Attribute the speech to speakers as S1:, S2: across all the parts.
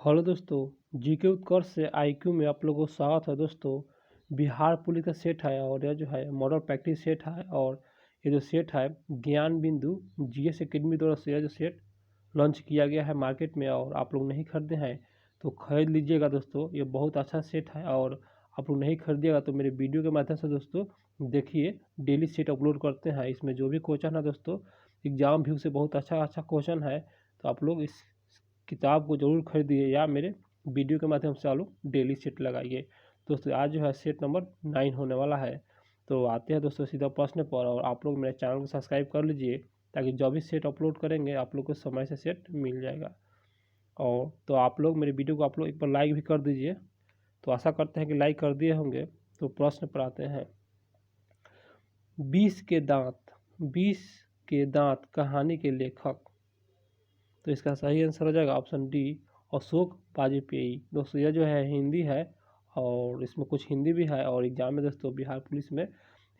S1: Hello दोस्तों, GK उत्कर्ष से IQ में आप लोगों को स्वागत है। दोस्तों, बिहार पुलिस का सेट है और यह जो है मॉडल प्रैक्टिस सेट है और ये जो सेट है ज्ञान बिंदु जीएस एकेडमी द्वारा से यह जो सेट लॉन्च किया गया है मार्केट में और आप लोग नहीं खरीदे हैं तो खरीद लीजिएगा। दोस्तों, ये बहुत अच्छा सेट है और आप लोग नहीं खरीदिएगा तो मेरे वीडियो के माध्यम से दोस्तों देखिए, डेली सेट अपलोड करते हैं। इसमें जो भी क्वेश्चन है दोस्तों एग्जाम व्यू से बहुत अच्छा क्वेश्चन है, तो आप लोग इस किताब को जरूर खरीदिए या मेरे वीडियो के माध्यम से आप लोग डेली सेट लगाइए। दोस्तों, आज जो है सेट नंबर 9 होने वाला है। तो आते हैं दोस्तों सीधा प्रश्न पर, और आप लोग मेरे चैनल को सब्सक्राइब कर लीजिए ताकि जब भी सेट अपलोड करेंगे आप लोग को समय से सेट मिल जाएगा। और तो आप लोग मेरे वीडियो को आप लोग एक बार लाइक भी कर दीजिए। तो आशा करते हैं कि लाइक कर दिए होंगे। तो प्रश्न पर आते हैं। 20 के दांत कहानी के लेखक। तो इसका सही आंसर हो जाएगा ऑप्शन डी, अशोक वाजपेयी। दोस्तों, यह जो है हिंदी है और इसमें कुछ हिंदी भी है और एग्जाम में दोस्तों बिहार पुलिस में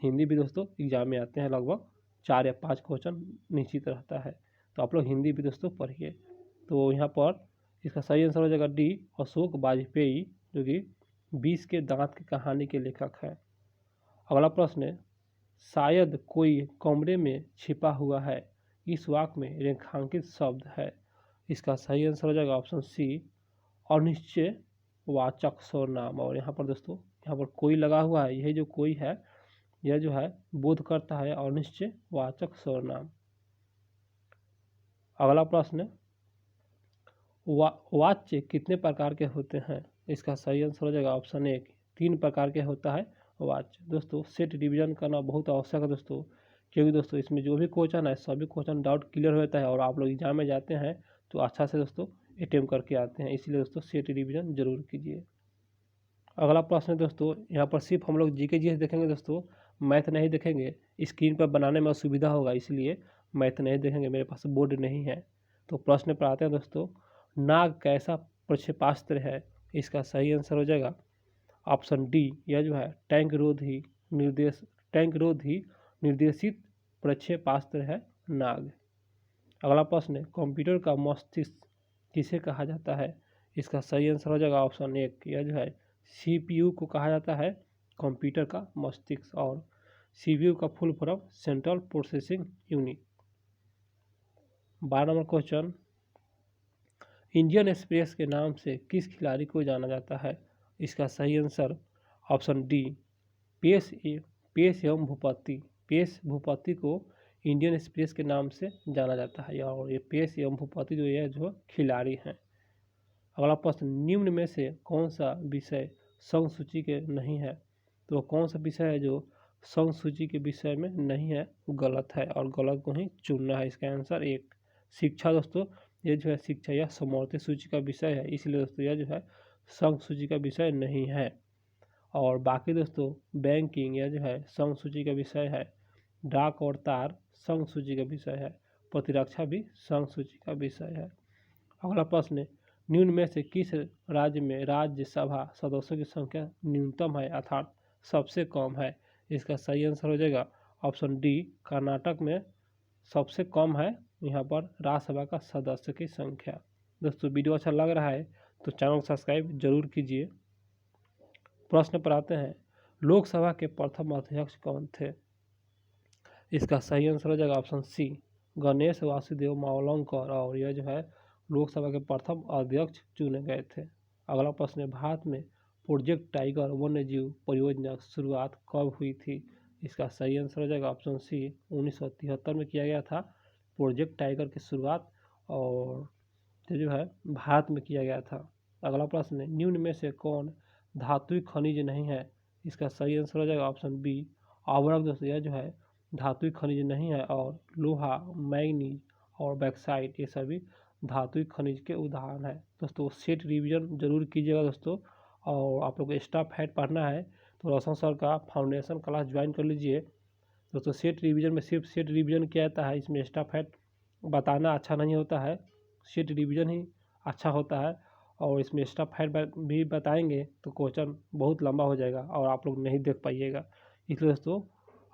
S1: हिंदी भी दोस्तों एग्जाम में आते हैं। लगभग 4 या 5 क्वेश्चन निश्चित रहता है, तो आप लोग हिंदी भी दोस्तों पढ़िए। तो यहाँ पर इसका सही आंसर हो जाएगा डी, अशोक वाजपेयी, जो कि 20 के दांत की कहानी के लेखक है। अगला प्रश्न है, शायद कोई कमरे में छिपा हुआ है, इस वाक्य में रेखांकित शब्द है। इसका सही आंसर हो जाएगा ऑप्शन सी, अनिश्चय वाचक सर्वनाम। और यहाँ पर दोस्तों यहाँ पर कोई लगा हुआ है, यही जो कोई है यह जो है बोध करता है अनिश्चय वाचक सर्वनाम। अगला प्रश्न, वाच्य कितने प्रकार के होते हैं। इसका सही आंसर हो जाएगा ऑप्शन ए, 3 प्रकार के होता है वाच्य। दोस्तों, सेट रिवीजन करना बहुत आवश्यक है दोस्तों, क्योंकि दोस्तों इसमें जो भी क्वेश्चन है सभी क्वेश्चन डाउट क्लियर होता है और आप लोग एग्जाम में जाते हैं तो अच्छा से दोस्तों अटेम्प्ट करके आते हैं, इसलिए दोस्तों सेट रिवीजन जरूर कीजिए। अगला प्रश्न है दोस्तों, यहाँ पर सिर्फ हम लोग जीके जीएस देखेंगे दोस्तों, मैथ नहीं देखेंगे। स्क्रीन पर बनाने में असुविधा होगा इसलिए मैथ नहीं देखेंगे, मेरे पास बोर्ड नहीं है। तो प्रश्न पर आते हैं दोस्तों, नाग कैसा प्रक्षेपास्त्र है। इसका सही आंसर हो जाएगा ऑप्शन डी, यह जो है टैंक रोधी निर्देशित प्रक्षेपास्त्र है नाग। अगला प्रश्न है, कंप्यूटर का मस्तिष्क किसे कहा जाता है। इसका सही आंसर हो जाएगा ऑप्शन एक, यह जो है सीपीयू को कहा जाता है कंप्यूटर का मस्तिष्क, और सीपीयू का full form central processing unit. 12 number question, Indian express के नाम से किस खिलाड़ी को जाना जाता है। इसका सही आंसर ऑप्शन डी, पेस एवं भूपति। पेस भूपति को इंडियन एक्सप्रेस के नाम से जाना जाता है और ये पेस एवं भूपति जो खिलाड़ी हैं। अगला प्रश्न, निम्न में से कौन सा विषय संघ सूची के नहीं है। तो कौन सा विषय है जो संघ सूची के विषय में नहीं है, गलत है और गलत को ही चुनना है। इसका आंसर एक, शिक्षा। दोस्तों, ये जो है शिक्षा यह समवर्ती सूची का विषय है, इसलिए दोस्तों यह जो है संघ सूची का विषय नहीं है। और बाकी दोस्तों बैंकिंग यह जो है संघ सूची का विषय है, डाक और तार संघ सूची का विषय है, प्रतिरक्षा भी संघ सूची का विषय है। अगला प्रश्न, निम्न में से किस राज्य में राज्यसभा सदस्यों की संख्या न्यूनतम है अर्थात सबसे कम है। इसका सही आंसर हो जाएगा ऑप्शन डी, कर्नाटक में सबसे कम है यहाँ पर राज्यसभा का सदस्य की संख्या। दोस्तों, वीडियो अच्छा लग रहा है तो चैनल को सब्सक्राइब जरूर कीजिए। प्रश्न पर आते हैं, लोकसभा के प्रथम अध्यक्ष कौन थे। इसका सही आंसर हो जाएगा ऑप्शन सी, गणेश वासुदेव मावलंकर, और यह जो है लोकसभा के प्रथम अध्यक्ष चुने गए थे। अगला प्रश्न है, भारत में प्रोजेक्ट टाइगर वन्यजीव परियोजना की शुरुआत कब हुई थी। इसका सही आंसर हो जाएगा ऑप्शन सी, 1973 में किया गया था प्रोजेक्ट टाइगर की शुरुआत, और जो है भारत में किया गया था। अगला प्रश्न है, निम्न में से कौन धात्विक खनिज नहीं है। इसका सही आंसर हो जाएगा ऑप्शन बी, आवरक। दोस्तों, यह जो है धात्विक खनिज नहीं है, और लोहा, मैग्नीज और बैक्साइट ये सभी धात्विक खनिज के उदाहरण है। दोस्तों, सेट रिवीजन जरूर कीजिएगा दोस्तों, और आप लोग को एक्स्ट्रा फैट पढ़ना है तो रोशन सर का फाउंडेशन क्लास ज्वाइन कर लीजिए। दोस्तों, सेट रिवीजन में सिर्फ सेट रिवीजन किया जाता है, इसमें एक्स्ट्रा फैट बताना अच्छा नहीं होता है, सेट रिवीजन ही अच्छा होता है, और इसमें एक्स्ट्रा फैट भी बताएंगे तो क्वेश्चन बहुत लंबा हो जाएगा और आप लोग नहीं देख पाइएगा। इसलिए दोस्तों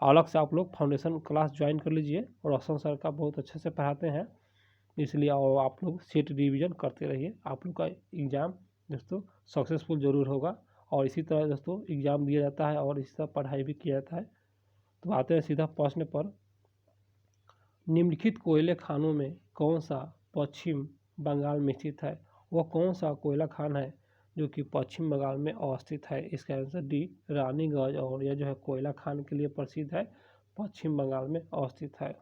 S1: अलग से आप लोग फाउंडेशन क्लास ज्वाइन कर लीजिए, और रोशन सर का बहुत अच्छे से पढ़ाते हैं, इसलिए और आप लोग सेट रिवीजन करते रहिए, आप लोग का एग्ज़ाम दोस्तों सक्सेसफुल ज़रूर होगा। और इसी तरह दोस्तों एग्ज़ाम दिया जाता है और इसी तरह पढ़ाई भी किया जाता है। तो आते हैं सीधा प्रश्न पर। निम्नलिखित कोयले खानों में कौन सा पश्चिम बंगाल में स्थित है? वह कौन सा कोयला खान है जो कि पश्चिम बंगाल में अवस्थित है? इसका आंसर डी रानीगंज, और यह जो है कोयला खान के लिए प्रसिद्ध है, पश्चिम बंगाल में अवस्थित है।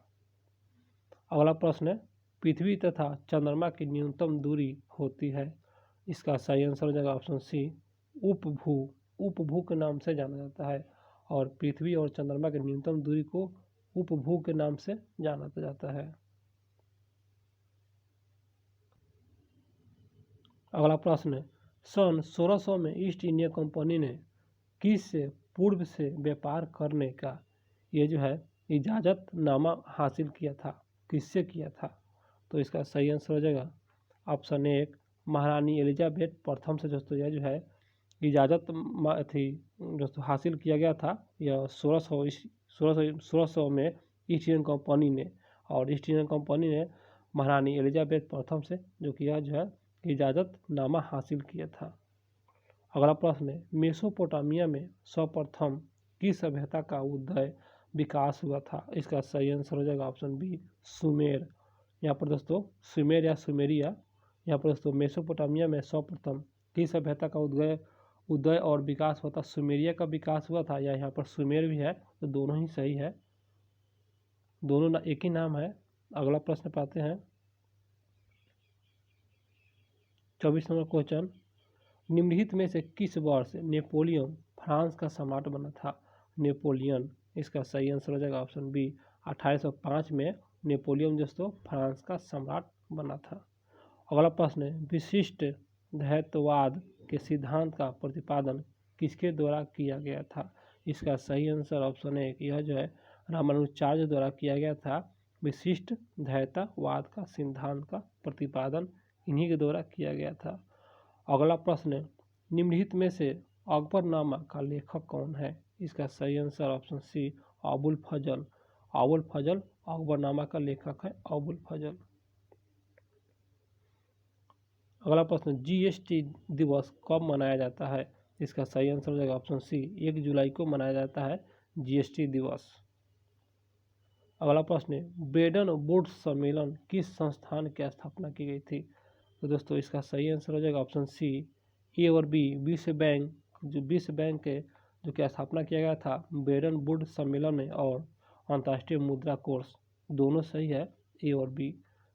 S1: अगला प्रश्न है, पृथ्वी तथा चंद्रमा की न्यूनतम दूरी होती है? इसका सही आंसर हो जाएगा ऑप्शन सी उपभू। उपभू के नाम से जाना जाता है, और पृथ्वी और चंद्रमा की न्यूनतम दूरी को उपभू के नाम से जाना जाता है। अगला प्रश्न है, सन 1600 में ईस्ट इंडिया कंपनी ने किस से पूर्व से व्यापार करने का ये जो है इजाज़तनामा हासिल किया था? किससे किया था? तो इसका सही आंसर हो जाएगा ऑप्शन एक महारानी एलिजाबेथ प्रथम से दोस्तों यह जो है इजाज़त थी दोस्तों हासिल किया गया था। यह 1600 में ईस्ट इंडियन कंपनी ने, और ईस्ट इंडियन कंपनी ने महारानी एलिजाबेथ प्रथम से जो कि यह जो है इजाज़तनामा हासिल किया था। अगला प्रश्न है, मेसोपोटामिया में सर्वप्रथम किस सभ्यता का उदय विकास हुआ था? इसका सही आंसर हो जाएगा ऑप्शन बी सुमेर। यहाँ पर दोस्तों सुमेर या सुमेरिया, यहाँ पर दोस्तों मेसोपोटामिया में सर्वप्रथम किस सभ्यता का उदय और विकास हुआ था? सुमेरिया का विकास हुआ था, या यहाँ पर सुमेर भी है, तो दोनों ही सही है, दोनों एक ही नाम है। अगला प्रश्न पाते हैं 24 नंबर क्वेश्चन, निम्नलिखित में से किस वर्ष नेपोलियन फ्रांस का सम्राट बना था? नेपोलियन, इसका सही आंसर हो जाएगा ऑप्शन बी 1805 में नेपोलियन दोस्तों फ्रांस का सम्राट बना था। अगला प्रश्न है, विशिष्ट द्वैतवाद के सिद्धांत का प्रतिपादन किसके द्वारा किया गया था? इसका सही आंसर ऑप्शन एक यह जो है रामानुजाचार्य द्वारा किया गया था। विशिष्ट द्वैतवाद का सिद्धांत का प्रतिपादन इन्हीं के द्वारा किया गया था। अगला प्रश्न, निम्नलिखित में से अकबरनामा का लेखक कौन है? इसका सही आंसर ऑप्शन सी अबुल फजल। अबुल फजल अकबरनामा का लेखक है, अबुल फजल। अगला प्रश्न, जीएसटी दिवस कब मनाया जाता है? इसका सही आंसर हो जाएगा ऑप्शन सी 1 जुलाई को मनाया जाता है जीएसटी दिवस। अगला प्रश्न, ब्रेडन वुड्स सम्मेलन किस संस्थान की स्थापना की गई थी? तो दोस्तों इसका सही आंसर हो जाएगा ऑप्शन सी ए और बी विश्व बैंक। जो विश्व बैंक के जो कि स्थापना किया गया था ब्रेडन वुड्स सम्मेलन में, और अंतर्राष्ट्रीय मुद्रा कोष, दोनों सही है ए और बी।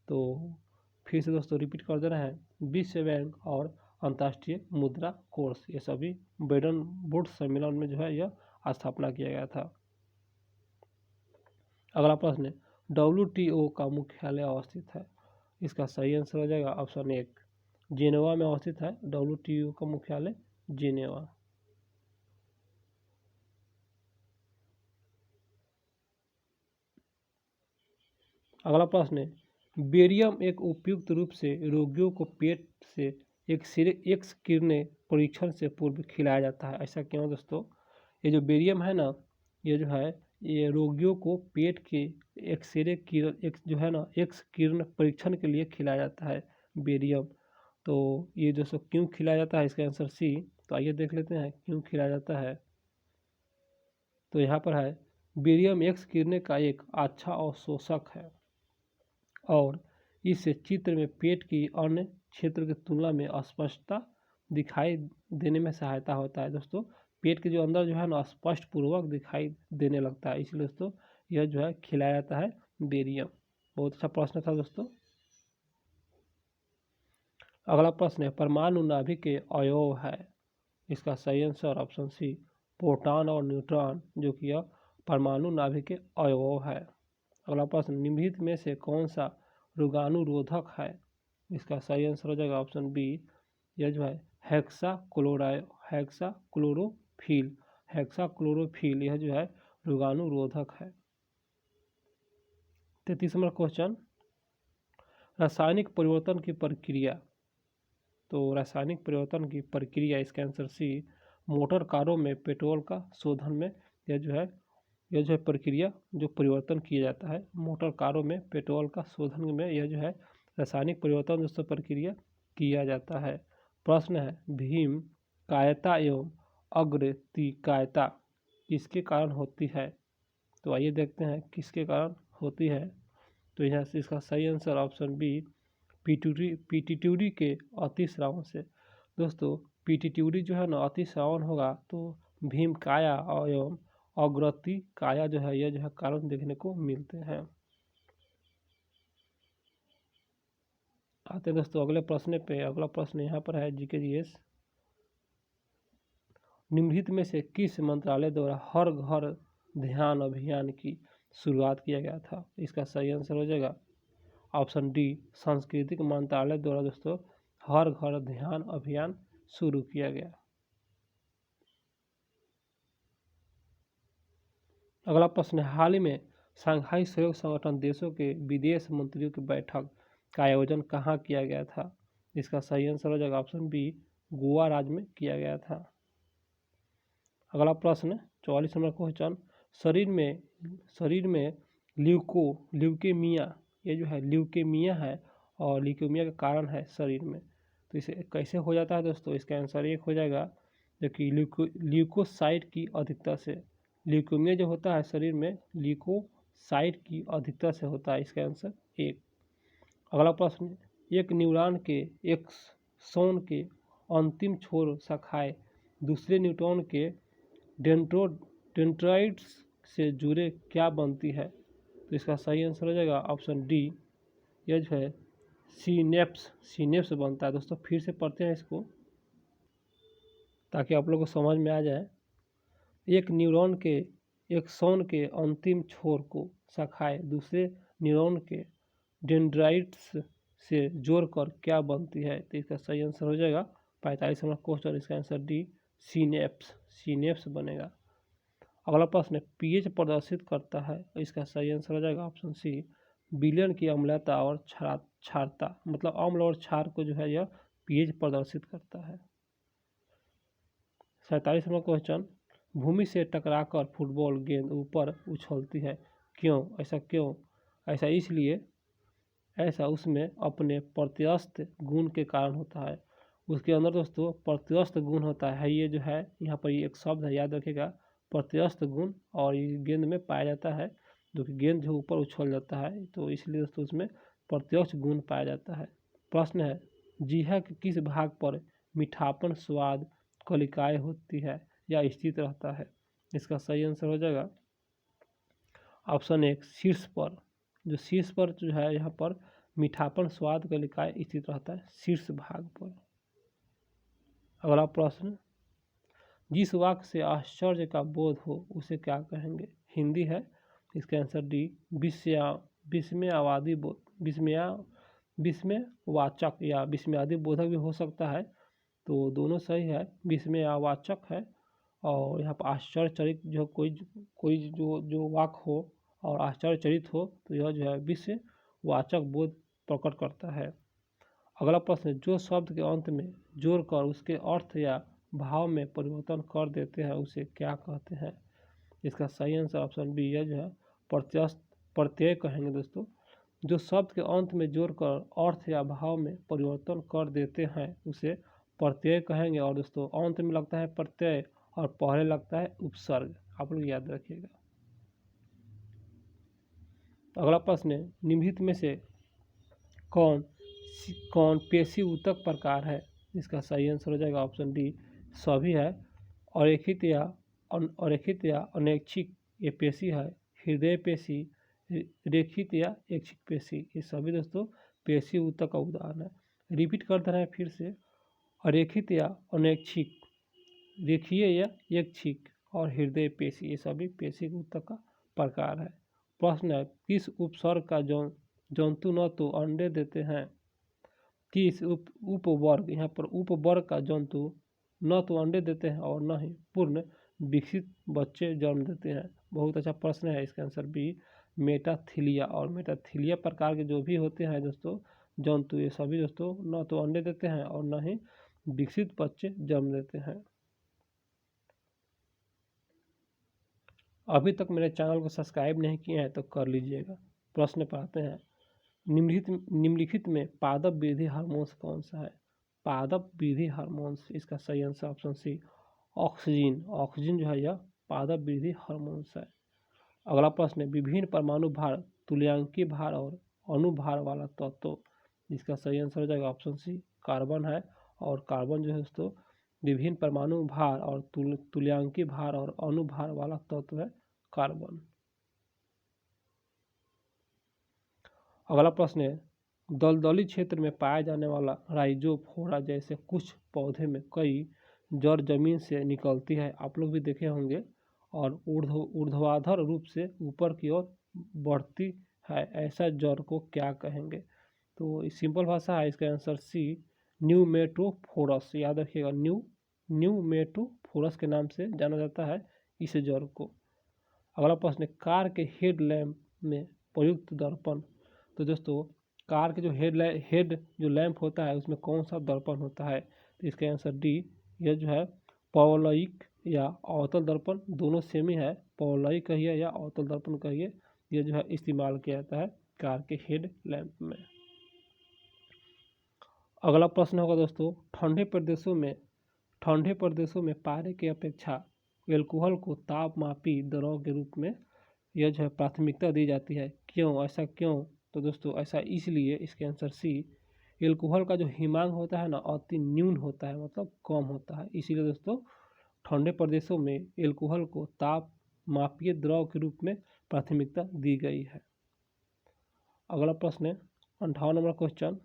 S1: तो फिर से दोस्तों रिपीट कर दे रहे हैं, विश्व बैंक और अंतर्राष्ट्रीय मुद्रा कोष ये सभी ब्रेडन वुड्स सम्मेलन में जो है यह स्थापना किया गया था। अगला प्रश्न, WTO का मुख्यालय अवस्थित है? इसका सही आंसर हो जाएगा ऑप्शन एक जेनेवा में अवस्थित है WTO का मुख्यालय, जेनेवा। अगला प्रश्न है, बेरियम एक उपयुक्त रूप से रोगियों को पेट से एक्स किरणें परीक्षण से पूर्व खिलाया जाता है, ऐसा क्यों दोस्तों? ये जो बेरियम है ना, ये जो है ये रोगियों को पेट के एक्सरे किरण जो है ना एक्स किरण परीक्षण के लिए खिलाया जाता है बेरियम। तो ये दोस्तों क्यों खिलाया जाता है? इसका आंसर सी। तो आइए देख लेते हैं क्यों खिलाया जाता है। तो यहाँ पर है, बेरियम एक्स किरणें का एक अच्छा अवशोषक है, और इस चित्र में पेट की अन्य क्षेत्र की तुलना में स्पष्टता दिखाई देने में सहायता होता है। दोस्तों पेट के जो अंदर जो है ना स्पष्ट पूर्वक दिखाई देने लगता है, इसलिए दोस्तों यह जो है खिलाया जाता है बेरियम। बहुत अच्छा प्रश्न था दोस्तों। अगला प्रश्न है, परमाणु नाभिक के अवयव है? इसका सही आंसर ऑप्शन सी प्रोटॉन और न्यूट्रॉन जो कि यह परमाणु नाभिक के अवयव है। अगला प्रश्न, निम्नलिखित में से कौन सा रोगाणुरोधक है? इसका सही आंसर हो जाएगा ऑप्शन बी यह जो है हेक्साक्लोरोफिल यह जो है रोगाणुरोधक है। 33 नंबर क्वेश्चन, रासायनिक परिवर्तन की प्रक्रिया। तो रासायनिक परिवर्तन की प्रक्रिया, इसका आंसर सी मोटर कारों में पेट्रोल का शोधन में यह जो है प्रक्रिया जो परिवर्तन किया जाता है मोटर कारों में पेट्रोल का शोधन में, यह जो है रासायनिक परिवर्तन दोस्तों प्रक्रिया किया जाता है। प्रश्न है भीम कायता एवं अग्रतिकायता किसके कारण होती है? तो आइए देखते हैं किसके कारण होती है। तो यहाँ से इसका सही आंसर ऑप्शन बी पीटीट्यूडी के अतिश्रावण से। दोस्तों पीटीट्यूडी जो है ना अतिश्रावण होगा तो भीम काया एवं अग्रति काया जो है यह जो है कारण देखने को मिलते हैं। आते हैं दोस्तों अगले प्रश्न पे। अगला प्रश्न यहाँ पर है जीके जीएस। निम्नलिखित में से किस मंत्रालय द्वारा हर घर ध्यान अभियान की शुरुआत किया गया था? इसका सही आंसर हो जाएगा ऑप्शन डी सांस्कृतिक मंत्रालय द्वारा दोस्तों हर घर ध्यान अभियान शुरू किया गया। अगला प्रश्न है हाल ही में शंघाई सहयोग संगठन देशों के विदेश मंत्रियों की बैठक का आयोजन कहाँ किया गया था? इसका सही आंसर हो जाएगा ऑप्शन बी गोवा राज्य में किया गया था। अगला प्रश्न 44 नंबर क्वेश्चन शरीर में ल्यूकेमिया ये जो है ल्यूकेमिया है और ल्यूकेमिया का कारण है शरीर में। तो इसे कैसे हो जाता है दोस्तों? इसका आंसर एक हो जाएगा जो कि ल्यूकोसाइट की अधिकता से। ल्यूकेमिया जो होता है शरीर में ल्यूकोसाइट की अधिकता से होता है। इसका आंसर एक। अगला प्रश्न एक न्यूरॉन के एक्सोन के अंतिम छोर शाखाएं दूसरे न्यूरॉन के डेंड्राइट्स से जुड़े क्या बनती है? तो इसका सही आंसर हो जाएगा ऑप्शन डी यह जो है सीनेप्स बनता है। दोस्तों फिर से पढ़ते हैं इसको ताकि आप लोगों को समझ में आ जाए। एक न्यूरॉन के एक्सोन के अंतिम छोर को शाखाएं दूसरे न्यूरॉन के डेंड्राइट्स से जोड़कर क्या बनती है? तो इसका सही आंसर हो जाएगा 45 नंबर क्वेश्चन। इसका आंसर डी सीनेप्स बनेगा। अगला प्रश्न पीएच प्रदर्शित करता है। इसका सही आंसर हो जाएगा ऑप्शन सी विलयन की अम्लता और क्षारता। मतलब अम्ल और क्षार को जो है यह पीएच प्रदर्शित करता है। 47 नंबर क्वेश्चन भूमि से टकराकर फुटबॉल गेंद ऊपर उछलती है क्यों? ऐसा इसलिए ऐसा उसमें अपने प्रत्यस्थ गुण के कारण होता है। उसके अंदर दोस्तों प्रत्यस्थ गुण होता है। ये जो है यहाँ पर ये एक शब्द है याद रखिएगा प्रत्यस्थ गुण और ये गेंद में पाया जाता है जो कि गेंद जो ऊपर उछल जाता है तो इसलिए दोस्तों उसमें प्रत्यक्ष गुण पाया जाता है। प्रश्न है जीहा के किस भाग पर मीठापन स्वाद कलिकाएं होती है या स्थित रहता है? इसका सही आंसर हो जाएगा ऑप्शन एक शीर्ष पर। जो शीर्ष पर जो है यहाँ पर मीठापन स्वाद कलिकाएं स्थित रहता है शीर्ष भाग पर। अगला प्रश्न जिस वाक्य से आश्चर्य का बोध हो उसे क्या कहेंगे? हिंदी है। इसका आंसर डी विस्मयवाचक या विस्मयादि बोधक भी हो सकता है। तो दोनों सही है। विस्मयवाचक है और यहाँ पर आश्चर्यचरित जो कोई जो वाक्य हो और आश्चर्यचरित हो तो यह जो है विस्मयवाचक बोध प्रकट करता है। अगला प्रश्न जो शब्द के अंत में जोड़कर उसके अर्थ या भाव में परिवर्तन कर देते हैं उसे क्या कहते हैं? इसका सही आंसर ऑप्शन बी है जो है प्रत्यय कहेंगे दोस्तों। जो शब्द के अंत में जोड़कर अर्थ या भाव में परिवर्तन कर देते हैं उसे प्रत्यय कहेंगे। और दोस्तों अंत में लगता है प्रत्यय और पहले लगता है उपसर्ग। आप लोग याद रखिएगा। अगला प्रश्न निम्नलिखित में से कौन पेशी ऊतक प्रकार है? इसका सही आंसर हो जाएगा ऑप्शन डी सभी है। अरेखित या अनैच्छिक ये पेशी है। हृदय पेशी रेखित या ऐच्छिक पेशी ये सभी दोस्तों पेशी ऊतक का उदाहरण है। रिपीट कर दे रहे हैं फिर से अरेखित या अनैच्छिक रेखीय या ऐच्छिक और हृदय पेशी ये सभी पेशी ऊतक का प्रकार है। प्रश्न है किस उपसर्ग का जंतु न तो अंडे देते हैं किस उपवर्ग यहाँ पर उपवर्ग का जंतु न तो अंडे देते हैं और न ही पूर्ण विकसित बच्चे जन्म देते हैं? बहुत अच्छा प्रश्न है। इसका आंसर बी मेटाथिलिया। और मेटाथिलिया प्रकार के जो भी होते हैं दोस्तों जंतु ये सभी दोस्तों न तो अंडे देते हैं और न ही विकसित बच्चे जन्म देते हैं। अभी तक मेरे चैनल को सब्सक्राइब नहीं किए हैं तो कर लीजिएगा। प्रश्न पर आते हैं निम्नलिखित में पादप वृद्धि हार्मोन्स कौन सा है? पादप वृद्धि हार्मोन्स, इसका सही answer option C oxygen. Oxygen जो है यह पादप वृद्धि हार्मोन्स है। अगला प्रश्न है विभिन्न परमाणु भार, तुल्यांकीय भार और अनुभार वाला तत्व। इसका सही आंसर हो जाएगा ऑप्शन सी कार्बन है। और कार्बन जो है दोस्तों विभिन्न परमाणु भार और तुल्यांकीय भार और अनुभार वाला तत्व है कार्बन। अगला प्रश्न है दलदली क्षेत्र में पाया जाने वाला राइजोफोरा जैसे कुछ पौधे में कई जड़ जमीन से निकलती है, आप लोग भी देखे होंगे, और ऊर्ध्वाधर रूप से ऊपर की ओर बढ़ती है, ऐसा जड़ को क्या कहेंगे? तो सिंपल भाषा है, इसका आंसर सी न्यूमेटोफोरस। याद रखिएगा न्यूमेटोफोरस के नाम से जाना जाता है इस जड़ को। अगला प्रश्न कार के हेड लैम्प में प्रयुक्त दर्पण। तो दोस्तों कार के जो हेड जो लैंप होता है उसमें कौन सा दर्पण होता है? तो इसका आंसर डी, यह जो है पौलयिक या अवतल दर्पण, दोनों सेम ही है, पौलयिक कहिए या अवतल दर्पण कहिए, यह जो है इस्तेमाल किया जाता है कार के हेड लैंप में। अगला प्रश्न होगा दोस्तों ठंडे प्रदेशों में पारे की अपेक्षा एल्कोहल को तापमापी द्रव के रूप में यह जो है प्राथमिकता दी जाती है, क्यों? ऐसा क्यों? तो दोस्तों ऐसा इसलिए, इसके आंसर सी एल्कोहल का जो हिमांक होता है ना अति न्यून होता है, मतलब कम होता है, इसीलिए दोस्तों ठंडे प्रदेशों में एल्कोहल को तापमापीय द्रव के रूप में प्राथमिकता दी गई है। अगला प्रश्न है 58 नंबर क्वेश्चन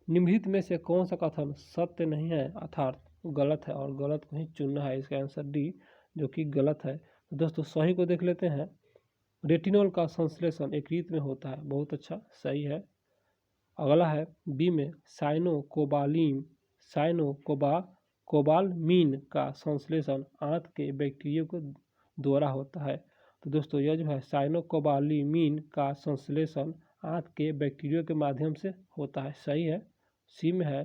S1: निम्नलिखित में से कौन सा कथन सत्य नहीं है अर्थात गलत है, और गलत को ही चुनना है। इसका आंसर डी जो कि गलत है। तो दोस्तों सही को देख लेते हैं। रेटिनॉल का संश्लेषण यकृत में होता है, बहुत अच्छा, सही है। अगला है बी में कोबालमीन का संश्लेषण आंत के बैक्टीरिया के द्वारा होता है। तो दोस्तों यह जो है साइनोकोबालमीन का संश्लेषण आंत के बैक्टीरिया के माध्यम से होता है, सही है। सी में है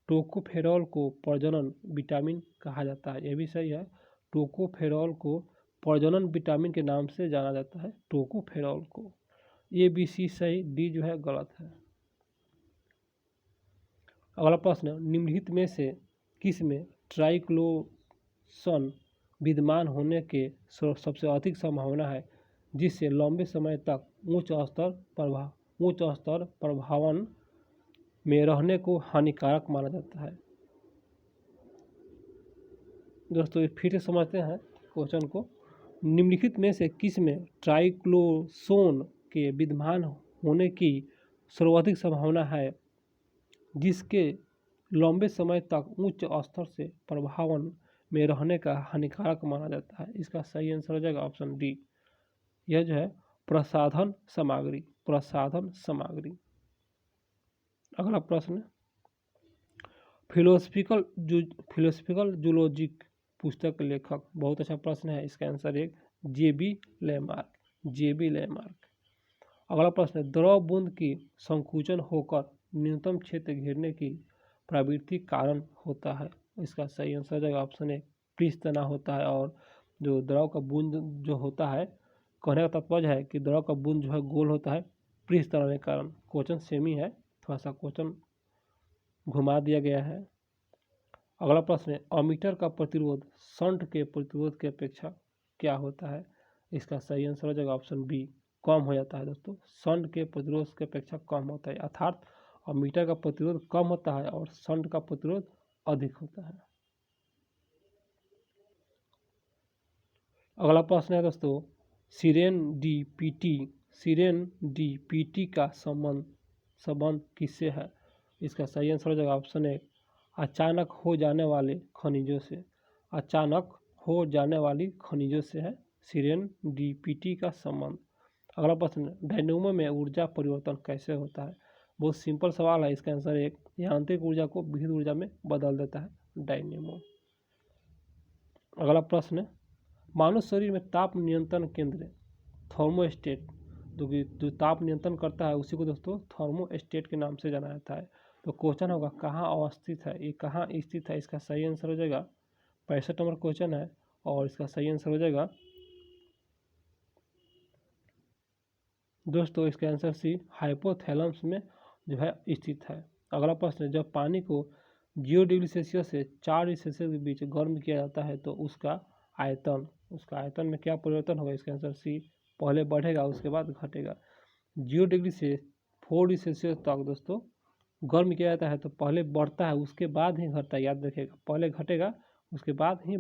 S1: टोकोफेरॉल को प्रजनन विटामिन कहा जाता है, यह भी सही है। टोकोफेरॉल को प्रजनन विटामिन के नाम से जाना जाता है टोकोफेरॉल को। ए बी सी सही, डी जो है गलत है। अगला प्रश्न निम्नलिखित में से किस में ट्राइक्लोसन विद्यमान होने के सबसे अधिक संभावना है जिससे लंबे समय तक उच्च स्तर प्रभावन में रहने को हानिकारक माना जाता है? दोस्तों फिर से समझते हैं क्वेश्चन को। निम्नलिखित में से किस में ट्राइक्लोसोन के विद्यमान होने की सर्वाधिक संभावना है जिसके लंबे समय तक उच्च स्तर से प्रभावन में रहने का हानिकारक माना जाता है? इसका सही आंसर हो जाएगा ऑप्शन डी, यह जो है प्रसाधन सामग्री। अगला प्रश्न फिलोसफिकल जूलॉजिक पुस्तक के लेखक, बहुत अच्छा प्रश्न है, इसका आंसर एक जे.बी. लेमार्क। अगला प्रश्न द्रव बूंद की संकुचन होकर न्यूनतम क्षेत्र घेरने की प्रवृत्ति कारण होता है? इसका सही आंसर हो जाएगा ऑप्शन ए पृष्ठ तनाव होता है। और जो द्रव का बूंद जो होता है, कहने का तात्पर्य है कि द्रव का बूंद जो है गोल होता है पृष्ठ तनाव के कारण। क्वेश्चन सेम ही है, थोड़ा सा क्वेश्चन घुमा दिया गया है। अगला प्रश्न है अमीटर का प्रतिरोध शंट के प्रतिरोध की अपेक्षा क्या होता है? इसका सही आंसर हो जाएगा ऑप्शन बी कम हो जाता है। दोस्तों शंट के प्रतिरोध की अपेक्षा कम होता है, अर्थात अमीटर का प्रतिरोध कम होता है और शंट का प्रतिरोध अधिक होता है। अगला प्रश्न है दोस्तों सिरेनडीपीटी का संबंध किससे है? इसका सही आंसर हो जाएगा ऑप्शन ए अचानक हो जाने वाले खनिजों से है सिरेनडीपीटी का संबंध। अगला प्रश्न डायनेमो में ऊर्जा परिवर्तन कैसे होता है? बहुत सिंपल सवाल है, इसका आंसर एक यांत्रिक ऊर्जा को विद्युत ऊर्जा में बदल देता है डायनेमो। अगला प्रश्न मानव शरीर में ताप नियंत्रण केंद्र थर्मोस्टेट जो ताप नियंत्रण करता है उसी को दोस्तों थर्मोस्टेट के नाम से जाना जाता है। तो क्वेश्चन होगा कहाँ अवस्थित है, ये कहाँ स्थित है? इसका सही आंसर हो जाएगा 65 नंबर क्वेश्चन है और इसका सही आंसर हो जाएगा दोस्तों इसका आंसर सी हाइपोथैलेमस में जो है स्थित है। अगला प्रश्न है, जब पानी को 0 डिग्री सेल्सियस से 4 डिग्री सेल्सियस के बीच गर्म किया जाता है तो उसका आयतन में क्या परिवर्तन होगा? इसका आंसर सी, पहले बढ़ेगा उसके बाद घटेगा। 0 डिग्री से 4 डिग्री सेल्सियस तक दोस्तों गर्म किया जाता है तो पहले बढ़ता है उसके बाद ही घटता है, याद रखिएगा। पहले घटेगा उसके बाद ही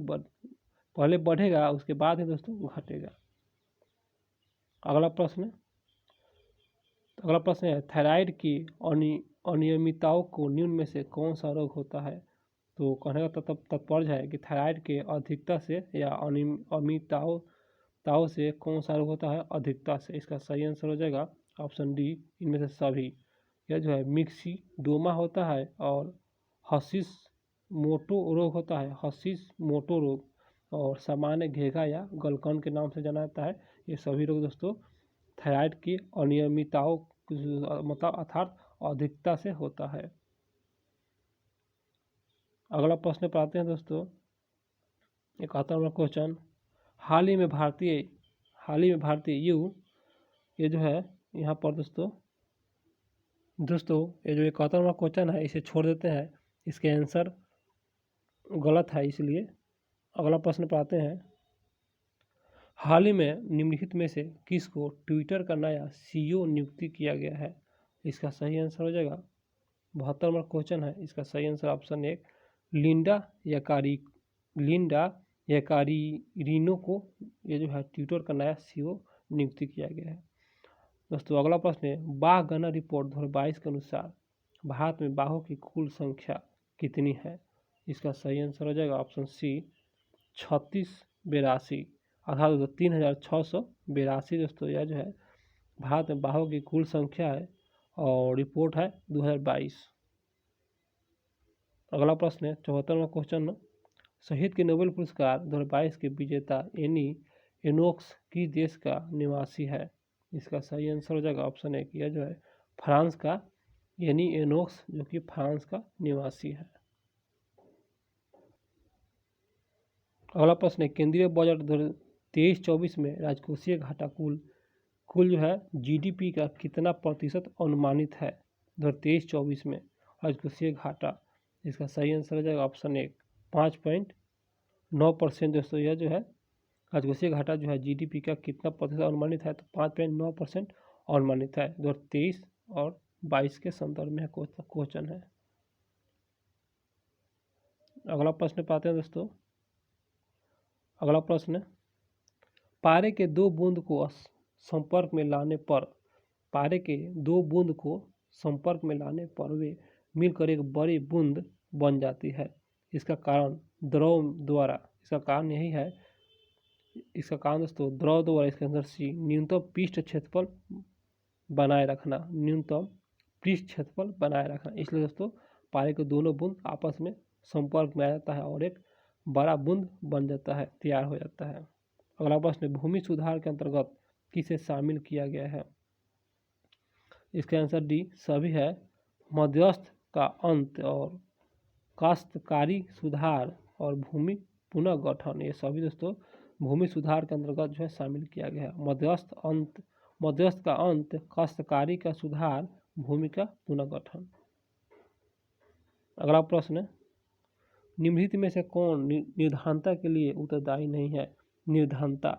S1: पहले बढ़ेगा उसके बाद ही दोस्तों घटेगा। अगला प्रश्न है, थायराइड की अनियमितताओं को निम्न में से कौन सा रोग होता है? तो कहने का तात्पर्य है कि थायराइड के अधिकता से या अनियमितताओं से कौन सा रोग होता है? अधिकता से। इसका सही आंसर हो जाएगा ऑप्शन डी, इनमें से सभी। यह जो है मिक्सिडोमा होता है और हशीमोटो रोग होता है, हशीमोटो रोग, और सामान्य घेघा या गलकन के नाम से जाना जाता है। ये सभी रोग दोस्तों थायराइड की अनियमितताओं मतलब अर्थात अधिकता से होता है। अगला प्रश्न पर आते हैं दोस्तों, 71वां क्वेश्चन, हाल ही में भारतीय ये जो है यहाँ पर दोस्तों ये जो 71वां क्वेश्चन है इसे छोड़ देते हैं, इसके आंसर गलत है इसलिए। अगला प्रश्न पर आते हैं, हाल ही में निम्नलिखित में से किसको ट्विटर का नया CEO नियुक्ति किया गया है? इसका सही आंसर हो जाएगा 72वां क्वेश्चन है, इसका सही आंसर ऑप्शन 1 लिंडा याकारिनो को ये जो है ट्विटर का नया CEO नियुक्ति किया गया है। दोस्तों अगला प्रश्न है, बाघ गणना रिपोर्ट 2022 के अनुसार भारत में बाघों की कुल संख्या कितनी है? इसका सही आंसर हो जाएगा ऑप्शन सी 3682, अर्थात 3682 दोस्तों यह जो है भारत में बाघों की कुल संख्या है और रिपोर्ट है 2022। अगला प्रश्न है 74वां क्वेश्चन, शहीद के नोबेल पुरस्कार 2022 के विजेता एनी एनोक्स किस देश का निवासी है? इसका सही आंसर हो जाएगा ऑप्शन 1, यह जो है फ्रांस का एनी एनोक्स जो कि फ्रांस का निवासी है। अगला प्रश्न है, केंद्रीय बजट 2023-24 में राजकोषीय घाटा कुल जो है GDP का कितना प्रतिशत अनुमानित है? 2023-24 में राजकोषीय घाटा, इसका सही आंसर हो जाएगा ऑप्शन 1 5.9% दोस्तों। यह जो है राजकोषीय घाटा जो है GDP का कितना प्रतिशत अनुमानित है? तो 5.9% अनुमानित है। 2023 और 22 के संदर्भ में क्वेश्चन है। अगला प्रश्न पाते हैं दोस्तों, अगला प्रश्न, पारे के दो बूंद को संपर्क में लाने पर वे मिलकर एक बड़ी बूंद बन जाती है। इसका कारण यही है, इसका कारण दोस्तों द्रव द्वारा, इसके अंदर सी न्यूनतम पृष्ठ क्षेत्रफल बनाए रखना, इसलिए दोस्तों पारे के दोनों बूंद आपस में संपर्क में आ जाता है और एक बड़ा बूंद बन जाता है, तैयार हो जाता है। अगला प्रश्न, भूमि सुधार के अंतर्गत किसे शामिल किया गया है? इसका आंसर डी सभी है। मध्यस्थ का अंत और काश्तकारी सुधार और भूमि पुनर्गठन, ये सभी दोस्तों भूमि सुधार के अंतर्गत जो है शामिल किया गया है। मध्यस्थ का अंत, काश्तकारी का सुधार, भूमि का पुनर्गठन। अगला प्रश्न, निम्नलिखित में से कौन निर्धनता के लिए उत्तरदायी नहीं है? निर्धनता,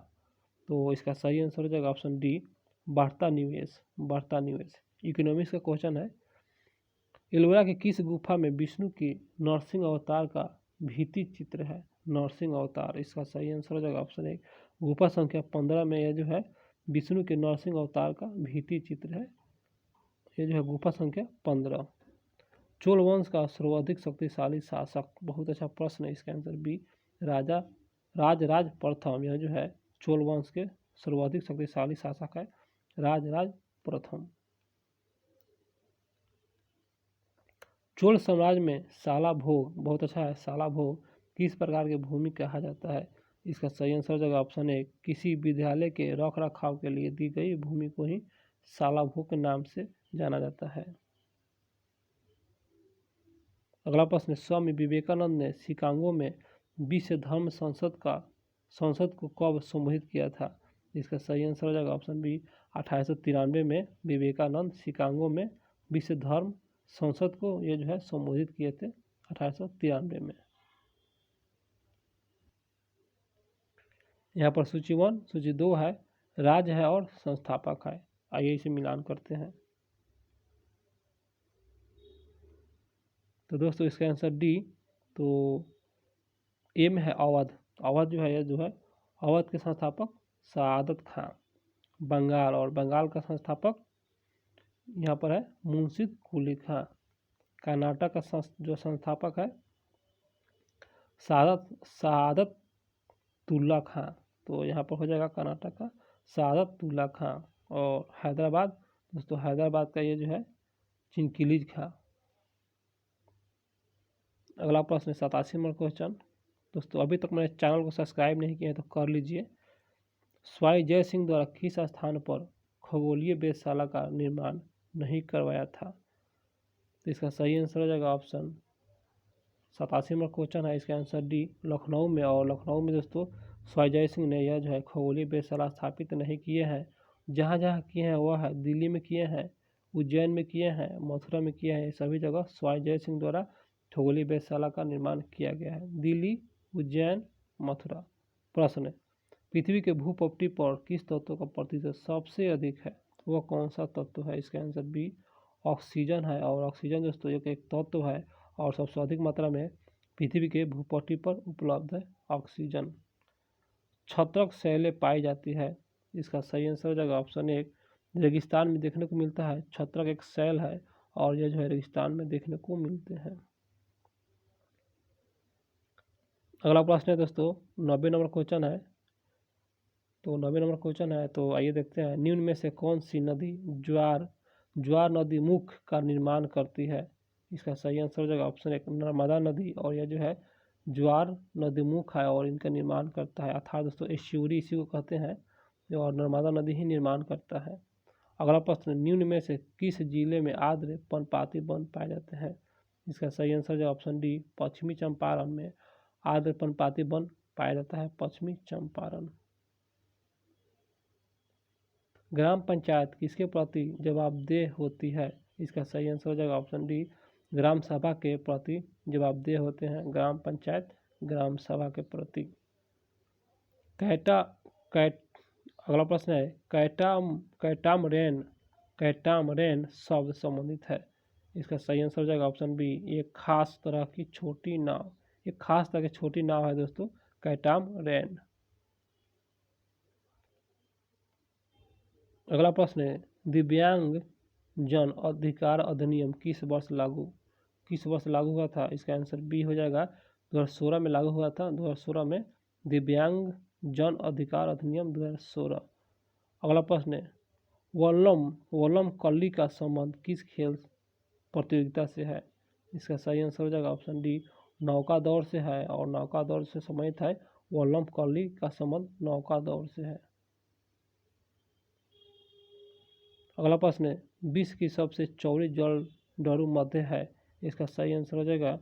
S1: तो इसका सही आंसर हो जाएगा ऑप्शन डी बढ़ता निवेश। इकोनॉमिक्स का क्वेश्चन है, एलोरा के किस गुफा में विष्णु की नरसिंह अवतार का भित्ति चित्र है? नरसिंह अवतार, इसका सही आंसर हो जाएगा ऑप्शन 1 गुफा संख्या 15 में यह जो है विष्णु के नरसिंह अवतार का भित्ति चित्र है, ये जो है गुफा संख्या 15। चोल वंश का सर्वाधिक शक्तिशाली शासक, बहुत अच्छा प्रश्न है, इसका आंसर बी राजराज प्रथम, यह जो है चोल वंश के सर्वाधिक शक्तिशाली शासक है राजराज प्रथम। चोल साम्राज्य में शालाभोग, बहुत अच्छा है, शालाभोग किस प्रकार की भूमि कहा जाता है? इसका सही आंसर हो जाएगा ऑप्शन 1 किसी विद्यालय के रख रखाव के लिए दी गई भूमि को ही शालाभोग के नाम से जाना जाता है। अगला प्रश्न, स्वामी विवेकानंद ने शिकागो में विश्व धर्म संसद को कब संबोधित किया था? इसका सही आंसर हो जाएगा ऑप्शन बी 1893 में विवेकानंद शिकागो में विश्व धर्म संसद को ये जो है संबोधित किए थे 1893 में। यहाँ पर सूची 1, सूची 2 है, राज्य है और संस्थापक है। आइए इसे मिलान करते हैं। तो दोस्तों इसका आंसर डी। तो ए में है अवध। अवध जो है ये जो है अवध के संस्थापक सआदत खां बंगाल, और बंगाल का संस्थापक यहाँ पर है मुंशी कुली खां। कर्नाटक का जो संस्थापक है सआदतुल्ला खां। तो यहाँ पर हो जाएगा कर्नाटक का सआदतुल्ला खां। और हैदराबाद, दोस्तों हैदराबाद का ये जो है चिनकिलीज खां। अगला प्रश्न 87 नंबर क्वेश्चन। दोस्तों अभी तक मेरे चैनल को सब्सक्राइब नहीं किया है तो कर लीजिए। स्वाई जय सिंह द्वारा किस स्थान पर खगोलीय वेधशाला का निर्माण नहीं करवाया था? तो इसका सही आंसर हो जाएगा ऑप्शन 87 नंबर क्वेश्चन है, इसका आंसर डी, लखनऊ में। और लखनऊ में दोस्तों स्वाई जय सिंह ने यह जो है खगोलीय वेधशाला स्थापित नहीं किए हैं। जहाँ जहाँ किए हैं वह है दिल्ली में किए हैं, उज्जैन में किए हैं, मथुरा में किए हैं। सभी जगह स्वाई जय सिंह द्वारा खगोलीय वेधशाला का निर्माण किया गया है, दिल्ली, उज्जैन, मथुरा। प्रश्न, पृथ्वी के भूपटल पर किस तत्व का प्रतिशत सबसे अधिक है? वह कौन सा तत्व है? इसका आंसर बी, ऑक्सीजन है। और ऑक्सीजन दोस्तों एक तत्व है और सबसे अधिक मात्रा में पृथ्वी के भूपटल पर उपलब्ध है ऑक्सीजन। छत्रक शैलें पाई जाती है? इसका सही आंसर हो जाएगा ऑप्शन 1, रेगिस्तान में देखने को मिलता है। छत्रक एक शैल है और यह जो है रेगिस्तान में देखने को मिलते हैं। अगला प्रश्न है दोस्तों 90 नंबर क्वेश्चन है। तो 90 नंबर क्वेश्चन है, तो आइए देखते हैं। निम्न में से कौन सी नदी ज्वार नदी मुख का निर्माण करती है? इसका सही आंसर हो जाएगा ऑप्शन 1, नर्मदा नदी। और यह जो है ज्वार नदी मुख है और इनका निर्माण करता है, अर्थात दोस्तों एस्च्यूरी इसी को कहते हैं, और नर्मदा नदी ही निर्माण करता है। अगला प्रश्न, निम्न में से किस जिले में आर्द्र पर्णपाती वन पाए जाते हैं? इसका सही आंसर है ऑप्शन डी, पश्चिमी चंपारण में आर्द्र पर्णपाती वन पाया जाता है, पश्चिमी चंपारण। ग्राम पंचायत किसके प्रति जवाबदेह होती है? इसका सही आंसर हो जाएगा ऑप्शन डी, ग्राम सभा के प्रति जवाबदेह होते हैं ग्राम पंचायत ग्राम सभा के प्रति। अगला प्रश्न है, कैटामरेन शब्द संबंधित है? इसका सही आंसर हो जाएगा ऑप्शन बी, एक खास तरह की छोटी नाव। एक खास तरह की छोटी नाव है दोस्तों कैटामरेन। अगला प्रश्न है, दिव्यांग जन अधिकार अधिनियम किस वर्ष लागू हुआ था? इसका आंसर बी हो जाएगा 2016 में लागू हुआ था। 2016 में दिव्यांग जन अधिकार अधिनियम 2016। अगला प्रश्न है, वल्लम कल्ली का संबंध किस खेल प्रतियोगिता से है? इसका सही आंसर हो जाएगा ऑप्शन डी, नौका दौड़ से है। और नौका दौड़ से संबंधित है वल्लम कल्ली का संबंध नौका दौड़ से है। अगला प्रश्न है, विश्व की सबसे चौड़ी जल डरू मध्य है? इसका सही आंसर हो जाएगा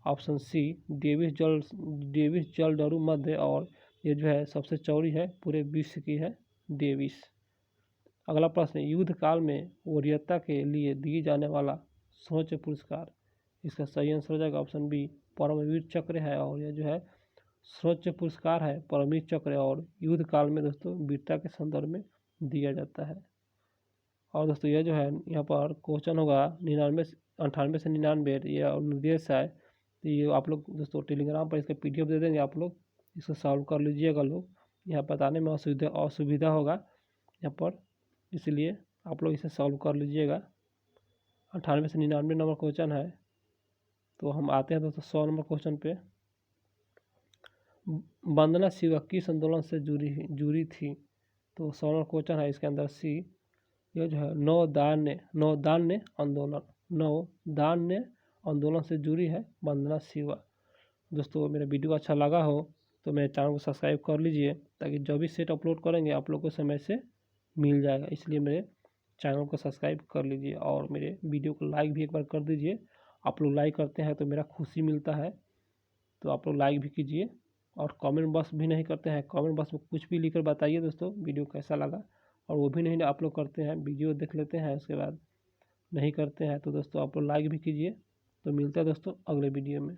S1: ऑप्शन सी, डेविस जल डरू मध्य। और ये जो है सबसे चौड़ी है पूरे विश्व की है डेविस। अगला प्रश्न, युद्ध काल में वरीयता के लिए दिए जाने वाला सर्वोच्च पुरस्कार? इसका सही आंसर हो जाएगा ऑप्शन बी, परमवीर चक्र है। और यह जो है सर्वोच्च पुरस्कार है परमवीर चक्र, और युद्ध काल में दोस्तों वीरता के संदर्भ में दिया जाता है। और दोस्तों यह जो है यहाँ पर क्वेश्चन होगा 98 से 99, ये निर्देश है। तो ये आप लोग दोस्तों टेलीग्राम पर इसका PDF दे देंगे, आप लोग इसको सॉल्व कर लीजिएगा। लोग यहाँ बताने में असुविधा होगा यहाँ पर, इसलिए आप लोग इसे सॉल्व कर लीजिएगा। 98 से 99 नंबर क्वेश्चन है। तो हम आते हैं दोस्तों 100 नंबर क्वेश्चन पे। वंदना शिवा किस आंदोलन से जुड़ी थी? तो 100 नंबर क्वेश्चन है, इसके अंदर सी, यह जो है नवदान्य आंदोलन से जुड़ी है वंदना शिवा। दोस्तों मेरा वीडियो अच्छा लगा हो तो मेरे चैनल को सब्सक्राइब कर लीजिए, ताकि जो भी सेट अपलोड करेंगे आप लोग को समय से मिल जाएगा। इसलिए मेरे चैनल को सब्सक्राइब कर लीजिए और मेरे वीडियो को लाइक भी एक बार कर दीजिए। आप लोग लाइक करते हैं तो मेरा खुशी मिलता है, तो आप लोग लाइक भी कीजिए। और कमेंट बॉक्स भी नहीं करते हैं, कमेंट बॉक्स में कुछ भी लिखकर बताइए दोस्तों वीडियो कैसा लगा। और वो भी नहीं आप लोग करते हैं, वीडियो देख लेते हैं उसके बाद नहीं करते हैं, तो दोस्तों आप लोग लाइक भी कीजिए। तो मिलते हैं दोस्तों अगले वीडियो में।